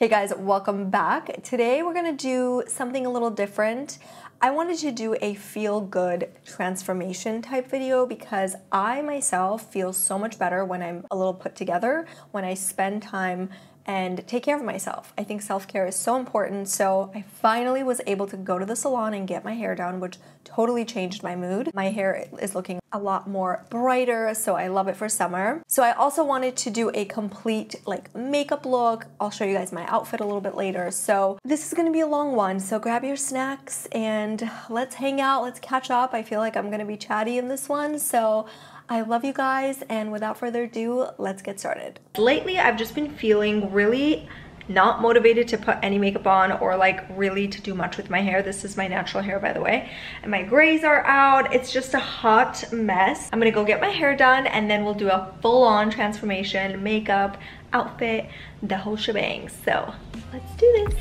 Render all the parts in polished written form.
Hey guys, welcome back. Today we're gonna do something a little different. I wanted to do a feel-good transformation type video because I myself feel so much better when I'm a little put together, when I spend time and take care of myself. I think self-care is so important, so I finally was able to go to the salon and get my hair done, which totally changed my mood. My hair is looking a lot more brighter, so I love it for summer. So I also wanted to do a complete makeup look. I'll show you guys my outfit a little bit later. So this is gonna be a long one, so grab your snacks and let's hang out, let's catch up. I feel like I'm gonna be chatty in this one, so I love you guys, and without further ado, let's get started. Lately, I've just been feeling really not motivated to put any makeup on or really to do much with my hair. This is my natural hair, by the way, and my grays are out. It's just a hot mess. I'm gonna go get my hair done and then we'll do a full-on transformation, makeup, outfit, the whole shebang. So let's do this.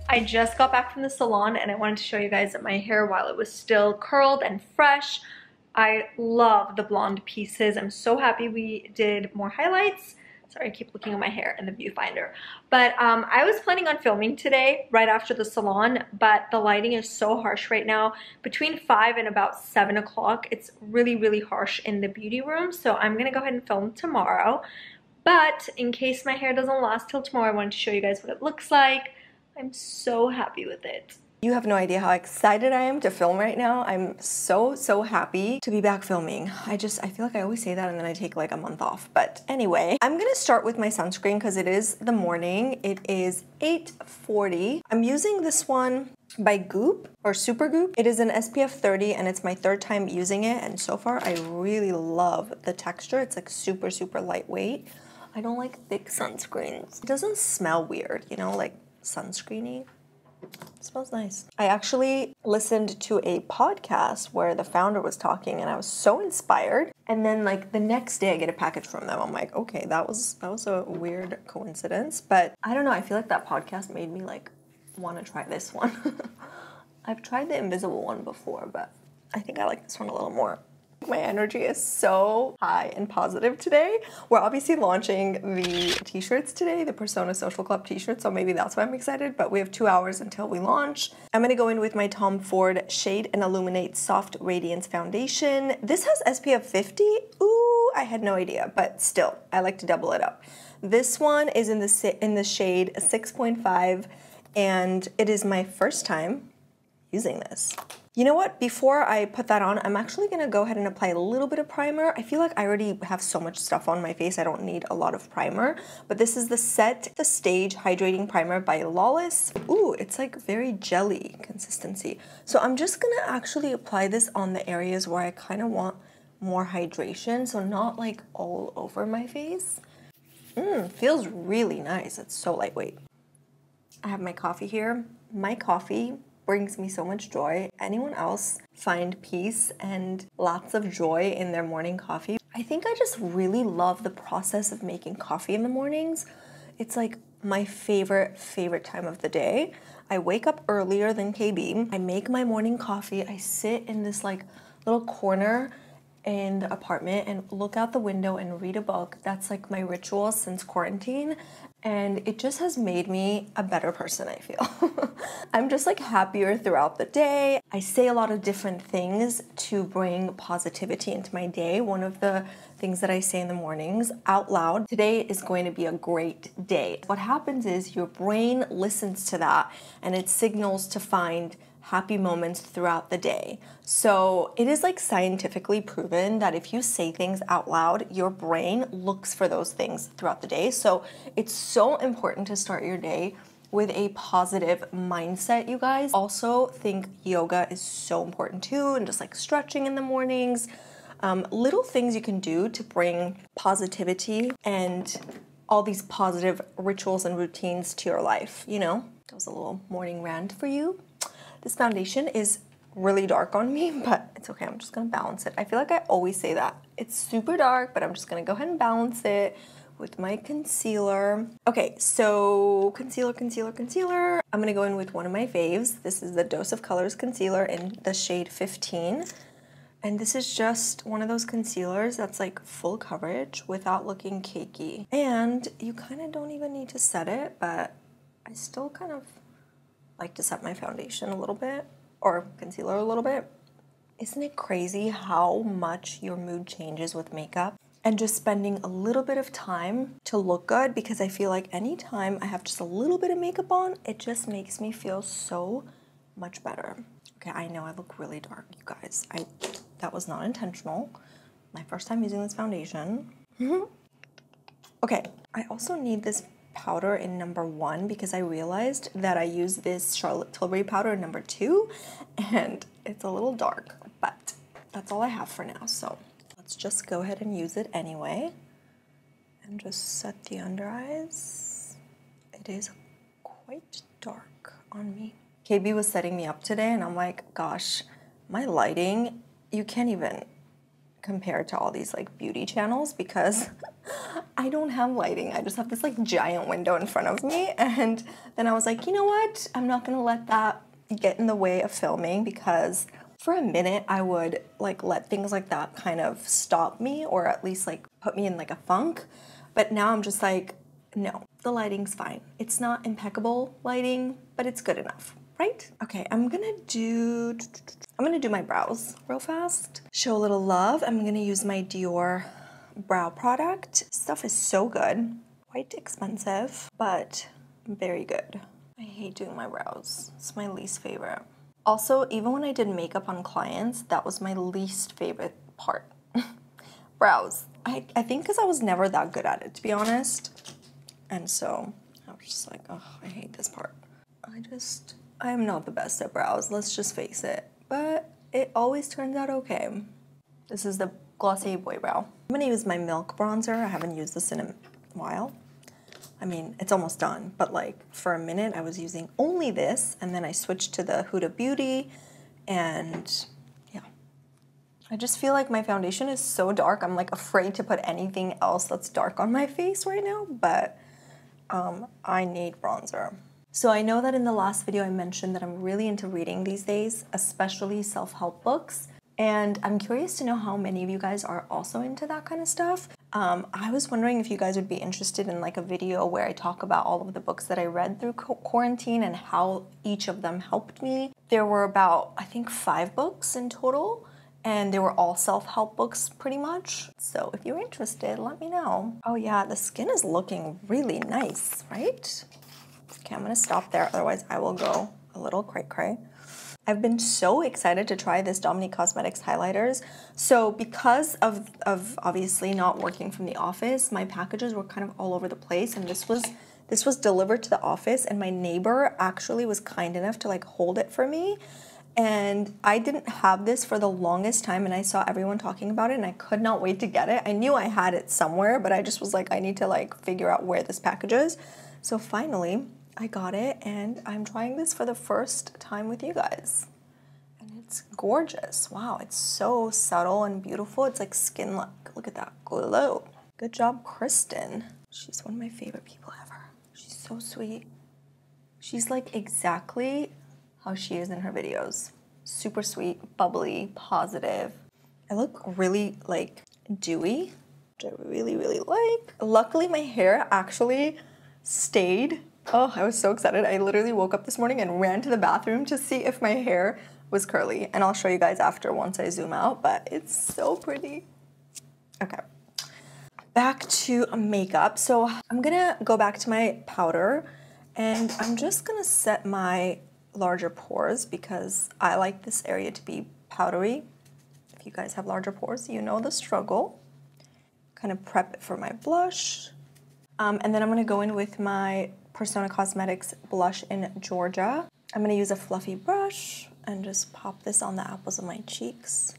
I just got back from the salon and I wanted to show you guys my hair while it was still curled and fresh. I love the blonde pieces. I'm so happy we did more highlights. Sorry, I keep looking at my hair in the viewfinder. But I was planning on filming today right after the salon, but the lighting is so harsh right now. Between 5 and about 7 o'clock, it's really, really harsh in the beauty room. So I'm gonna go ahead and film tomorrow. But in case my hair doesn't last till tomorrow, I wanted to show you guys what it looks like. I'm so happy with it. You have no idea how excited I am to film right now. I'm so happy to be back filming. I feel like I always say that and then I take a month off. But anyway, I'm gonna start with my sunscreen because it is the morning. It is 8:40. I'm using this one by Goop or Super Goop. It is an SPF 30 and it's my third time using it, and so far I really love the texture. It's super lightweight. I don't like thick sunscreens. It doesn't smell weird, you know, sunscreeny. It smells nice. I actually listened to a podcast where the founder was talking and I was so inspired. And then the next day I get a package from them. I'm like, okay, that was a weird coincidence. But I don't know, I feel like that podcast made me want to try this one. I've tried the invisible one before, but I think I like this one a little more. My energy is so high and positive today. We're obviously launching the t-shirts today, the Persona Social Club t-shirts, so maybe that's why I'm excited, but we have 2 hours until we launch. I'm gonna go in with my Tom Ford Shade and Illuminate Soft Radiance Foundation. This has SPF 50. Ooh, I had no idea, but still, I like to double it up. This one is in the shade 6.5, and it is my first time using this. You know what? Before I put that on, I'm actually gonna go ahead and apply a little bit of primer. I feel like I already have so much stuff on my face, I don't need a lot of primer. But this is the Set the Stage Hydrating Primer by Lawless. Ooh, it's very jelly consistency. So I'm just gonna actually apply this on the areas where I kind of want more hydration, so not all over my face. Feels really nice. It's so lightweight. I have my coffee here. My coffee brings me so much joy. Anyone else find peace and lots of joy in their morning coffee? I think I just really love the process of making coffee in the mornings. It's my favorite time of the day. I wake up earlier than KB. I make my morning coffee. I sit in this little corner in the apartment and look out the window and read a book. That's my ritual since quarantine, and it just has made me a better person, I feel. I'm just happier throughout the day. I say a lot of different things to bring positivity into my day. One of the things that I say in the mornings out loud: today is going to be a great day. What happens is your brain listens to that and it signals to find happy moments throughout the day. So it is scientifically proven that if you say things out loud, your brain looks for those things throughout the day. So it's so important to start your day with a positive mindset, you guys. Also think yoga is so important too, and just stretching in the mornings. Little things you can do to bring positivity and all these positive rituals and routines to your life, you know? That was a little morning rant for you. This foundation is really dark on me, but it's okay. I'm just gonna balance it. I feel like I always say that. It's super dark, but I'm just gonna go ahead and balance it with my concealer. Okay, so concealer. I'm gonna go in with one of my faves. This is the Dose of Colors concealer in the shade 15. And this is just one of those concealers that's like full coverage without looking cakey. And you kind of don't even need to set it, but I still kind of like to set my foundation a little bit, or concealer a little bit. Isn't it crazy how much your mood changes with makeup? And just spending a little bit of time to look good, because I feel like anytime I have just a little bit of makeup on, it just makes me feel so much better. Okay, I know I look really dark, you guys. That was not intentional. My first time using this foundation. Okay, I also need this powder in number 1 because I realized that I use this Charlotte Tilbury powder in number 2 and it's a little dark, but that's all I have for now. So let's just go ahead and use it anyway and just set the under eyes. It is quite dark on me. KB was setting me up today and I'm like, gosh, my lighting, you can't even compare to all these like beauty channels because I don't have lighting. I just have this like giant window in front of me. And then I was like, you know what? I'm not gonna let that get in the way of filming, because for a minute I would like let things like that kind of stop me, or at least like put me in like a funk. But now I'm just like, no, the lighting's fine. It's not impeccable lighting, but it's good enough, right? Okay, I'm gonna do my brows real fast. Show a little love. I'm gonna use my Dior brow product. Stuff is so good. Quite expensive, but very good. I hate doing my brows. It's my least favorite. Also, even when I did makeup on clients, that was my least favorite part. Brows. I think because I was never that good at it, to be honest. And so I was just like, oh, I hate this part. I am not the best at brows, let's just face it. But it always turns out okay. This is the Glossier Boy Brow. I'm gonna use my Milk bronzer. I haven't used this in a while. I mean, it's almost done, but like for a minute I was using only this, and then I switched to the Huda Beauty, and yeah. I just feel like my foundation is so dark, I'm like afraid to put anything else that's dark on my face right now, but I need bronzer. So I know that in the last video I mentioned that I'm really into reading these days, especially self-help books. And I'm curious to know how many of you guys are also into that kind of stuff. I was wondering if you guys would be interested in like a video where I talk about all of the books that I read through quarantine and how each of them helped me. There were about, I think, 5 books in total, and they were all self-help books pretty much. So if you're interested, let me know. Oh yeah, the skin is looking really nice, right? Okay, I'm gonna stop there, otherwise I will go a little cray-cray. I've been so excited to try this Dominique Cosmetics highlighters. So because of obviously not working from the office, my packages were kind of all over the place, and this was delivered to the office, and my neighbor actually was kind enough to like hold it for me. And I didn't have this for the longest time, and I saw everyone talking about it and I could not wait to get it. I knew I had it somewhere, but I just was like, I need to like figure out where this package is. So finally, I got it, and I'm trying this for the first time with you guys. And it's gorgeous. Wow, it's so subtle and beautiful. It's like skin-like. Look at that glow. Good job, Kristen. She's one of my favorite people ever. She's so sweet. She's like exactly how she is in her videos. Super sweet, bubbly, positive. I look really like dewy, which I really, really like. Luckily, my hair actually stayed. Oh, I was so excited. I literally woke up this morning and ran to the bathroom to see if my hair was curly. And I'll show you guys after once I zoom out, but it's so pretty. Okay, back to makeup. So I'm gonna go back to my powder, and I'm just gonna set my larger pores because I like this area to be powdery. If you guys have larger pores, you know the struggle. Kind of prep it for my blush. And then I'm gonna go in with my Persona Cosmetics blush in Georgia. I'm gonna use a fluffy brush and just pop this on the apples of my cheeks.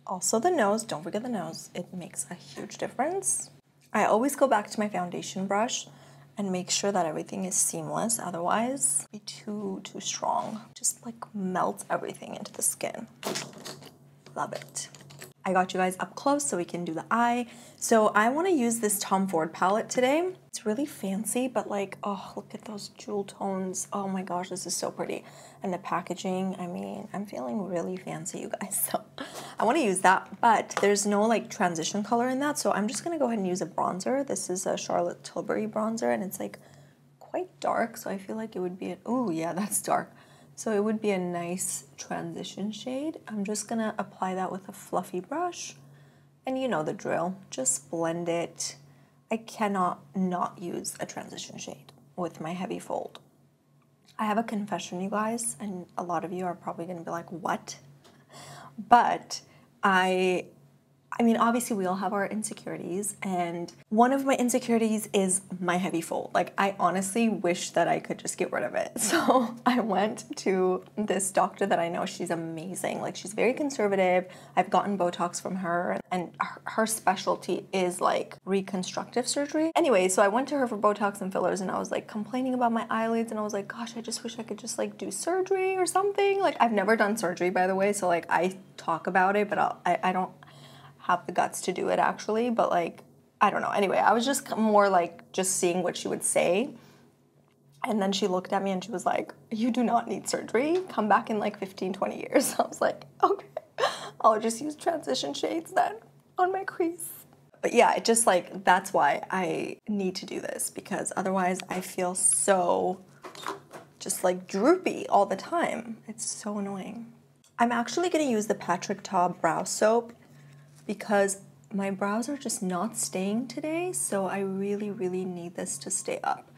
Also the nose, don't forget the nose. It makes a huge difference. I always go back to my foundation brush and make sure that everything is seamless, otherwise it'd be too strong. Just like melt everything into the skin. Love it. I got you guys up close so we can do the eye. So I want to use this Tom Ford palette today. It's really fancy, but like, oh, look at those jewel tones. Oh my gosh, this is so pretty. And the packaging, I mean, I'm feeling really fancy, you guys. So I want to use that, but there's no like transition color in that. So I'm just going to go ahead and use a bronzer. This is a Charlotte Tilbury bronzer, and it's like quite dark. So I feel like it would be oh yeah, that's dark. So it would be a nice transition shade. I'm just gonna apply that with a fluffy brush. And you know the drill, just blend it. I cannot not use a transition shade with my heavy fold. I have a confession, you guys, and a lot of you are probably gonna be like, what? But I mean, obviously we all have our insecurities, and one of my insecurities is my heavy fold. Like, I honestly wish that I could just get rid of it. So I went to this doctor that I know. She's amazing. Like, she's very conservative. I've gotten Botox from her, and her specialty is like reconstructive surgery. Anyway, so I went to her for Botox and fillers, and I was like complaining about my eyelids, and I was like, gosh, I just wish I could just like do surgery or something. Like, I've never done surgery, by the way, so like I talk about it, but I don't have the guts to do it actually, but like, I don't know. Anyway, I was just more like just seeing what she would say. And then she looked at me and she was like, you do not need surgery. Come back in like 15, 20 years. I was like, okay, I'll just use transition shades then on my crease. But yeah, it just like, that's why I need to do this, because otherwise I feel so just like droopy all the time. It's so annoying. I'm actually gonna use the Patrick Ta brow soap because my brows are just not staying today, so I really, really need this to stay up.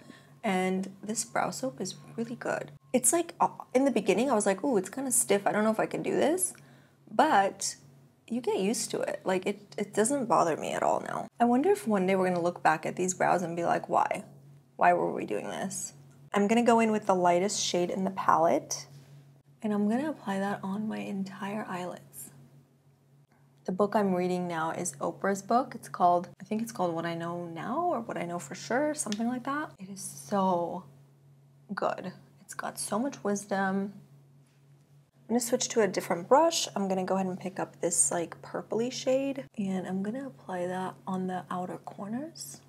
And this brow soap is really good. It's like, in the beginning, I was like, oh, it's kind of stiff. I don't know if I can do this. But you get used to it. Like, it doesn't bother me at all now. I wonder if one day we're gonna look back at these brows and be like, why? Why were we doing this? I'm gonna go in with the lightest shade in the palette, and I'm gonna apply that on my entire eyelids. The book I'm reading now is Oprah's book. It's called, I think it's called What I Know Now, or What I Know for Sure, something like that. It is so good. It's got so much wisdom. I'm gonna switch to a different brush. I'm gonna go ahead and pick up this like purpley shade, and I'm gonna apply that on the outer corners.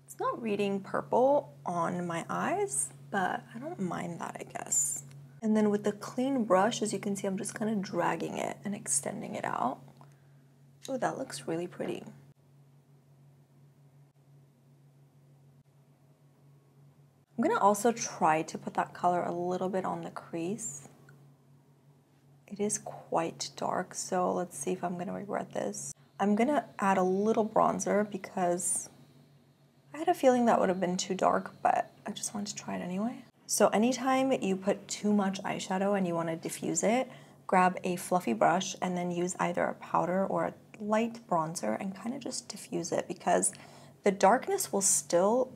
It's not reading purple on my eyes, but I don't mind that, I guess. And then with the clean brush, as you can see, I'm just kind of dragging it and extending it out. Oh, that looks really pretty. I'm gonna also try to put that color a little bit on the crease. It is quite dark, so let's see if I'm gonna regret this. I'm gonna add a little bronzer because I had a feeling that would have been too dark, but I just wanted to try it anyway. So anytime you put too much eyeshadow and you want to diffuse it, grab a fluffy brush and then use either a powder or a light bronzer and kind of just diffuse it, because the darkness will still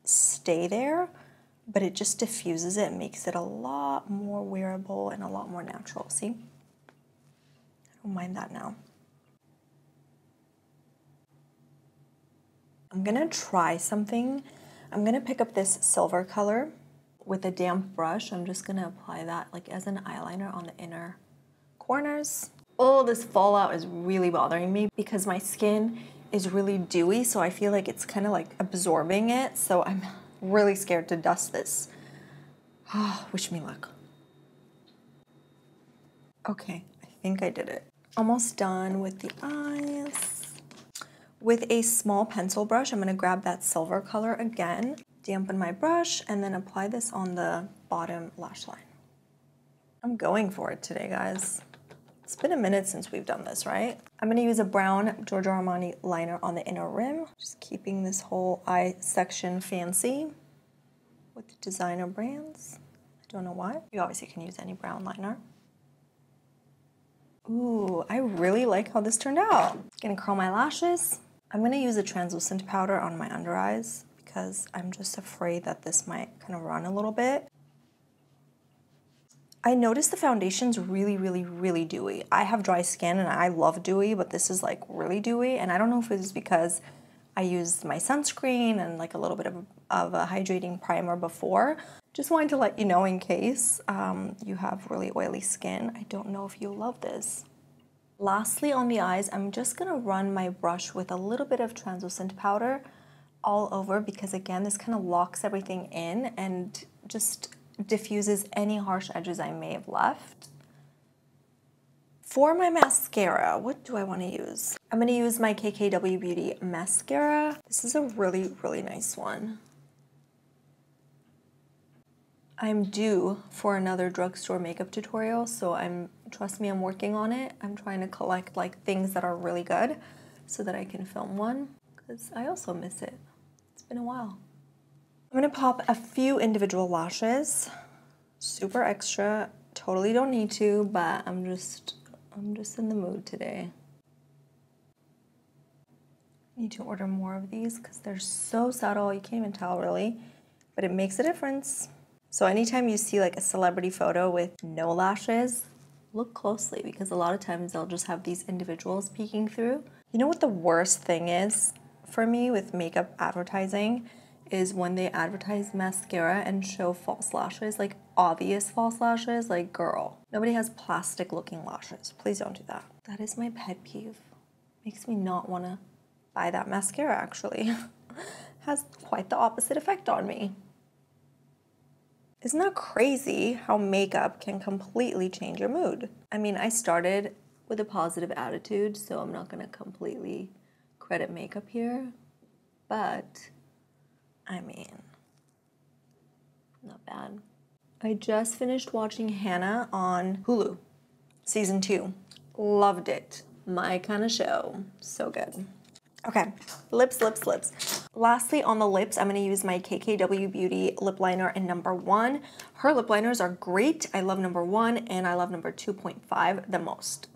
stay there, but it just diffuses it and makes it a lot more wearable and a lot more natural. See? I don't mind that now. I'm gonna try something. I'm gonna pick up this silver color. With a damp brush, I'm just gonna apply that like as an eyeliner on the inner corners. Oh, this fallout is really bothering me because my skin is really dewy, so I feel like it's kind of like absorbing it, so I'm really scared to dust this. Oh, wish me luck. Okay, I think I did it. Almost done with the eyes. With a small pencil brush, I'm gonna grab that silver color again, dampen my brush, and then apply this on the bottom lash line. I'm going for it today, guys. It's been a minute since we've done this, right? I'm gonna use a brown Giorgio Armani liner on the inner rim, just keeping this whole eye section fancy with designer brands. I don't know why. You obviously can use any brown liner. Ooh, I really like how this turned out. Gonna curl my lashes. I'm gonna use a translucent powder on my under eyes because I'm just afraid that this might kind of run a little bit. I noticed the foundation's really, really, really dewy. I have dry skin and I love dewy, but this is like really dewy, and I don't know if it's because I used my sunscreen and like a little bit of a hydrating primer before. Just wanted to let you know in case you have really oily skin. I don't know if you'll love this. Lastly, on the eyes, I'm just gonna run my brush with a little bit of translucent powder all over because again, this kind of locks everything in and just diffuses any harsh edges I may have left. For my mascara, what do I want to use? I'm going to use my KKW Beauty mascara. This is a really, really nice one. I'm due for another drugstore makeup tutorial, so trust me, I'm working on it. I'm trying to collect like things that are really good so that I can film one because I also miss it. It's been a while. I'm gonna pop a few individual lashes, super extra. Totally don't need to, but I'm just in the mood today. I need to order more of these because they're so subtle. You can't even tell really, but it makes a difference. So anytime you see like a celebrity photo with no lashes, look closely because a lot of times they'll just have these individuals peeking through. You know what the worst thing is for me with makeup advertising is when they advertise mascara and show false lashes, like obvious false lashes, like girl, nobody has plastic looking lashes. Please don't do that. That is my pet peeve. Makes me not want to buy that mascara actually. Has quite the opposite effect on me. Isn't that crazy how makeup can completely change your mood? I mean, I started with a positive attitude, so I'm not gonna completely credit makeup here, but I mean, not bad. I just finished watching Hannah on Hulu, season 2. Loved it. My kind of show. So good. Okay, lips. Lastly, on the lips, I'm going to use my KKW Beauty lip liner in number 1. Her lip liners are great. I love number 1 and I love number 2.5 the most.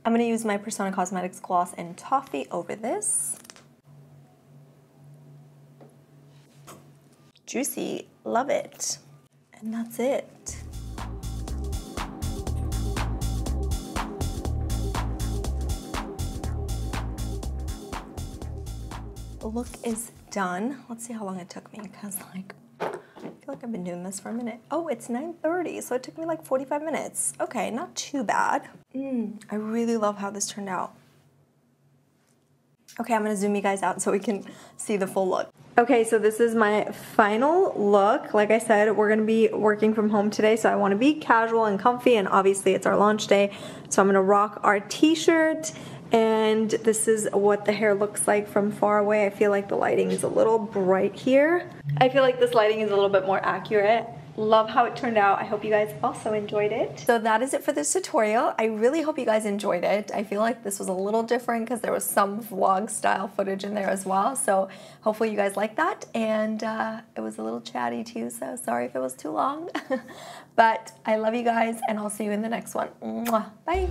I'm going to use my Persona Cosmetics gloss in Toffee over this. Juicy, love it. And that's it. The look is done. Let's see how long it took me because like, I feel like I've been doing this for a minute. Oh, it's 9:30, so it took me like 45 minutes. Okay, not too bad. I really love how this turned out. Okay, I'm gonna zoom you guys out so we can see the full look. Okay, so this is my final look. Like I said, we're gonna be working from home today, so I wanna be casual and comfy, and obviously it's our launch day, so I'm gonna rock our t-shirt, and this is what the hair looks like from far away. I feel like the lighting is a little bright here. I feel like this lighting is a little bit more accurate. Love how it turned out. I hope you guys also enjoyed it. So that is it for this tutorial. I really hope you guys enjoyed it. I feel like this was a little different because there was some vlog style footage in there as well. So hopefully you guys like that. And it was a little chatty too, so sorry if it was too long. But I love you guys and I'll see you in the next one. Mwah. Bye.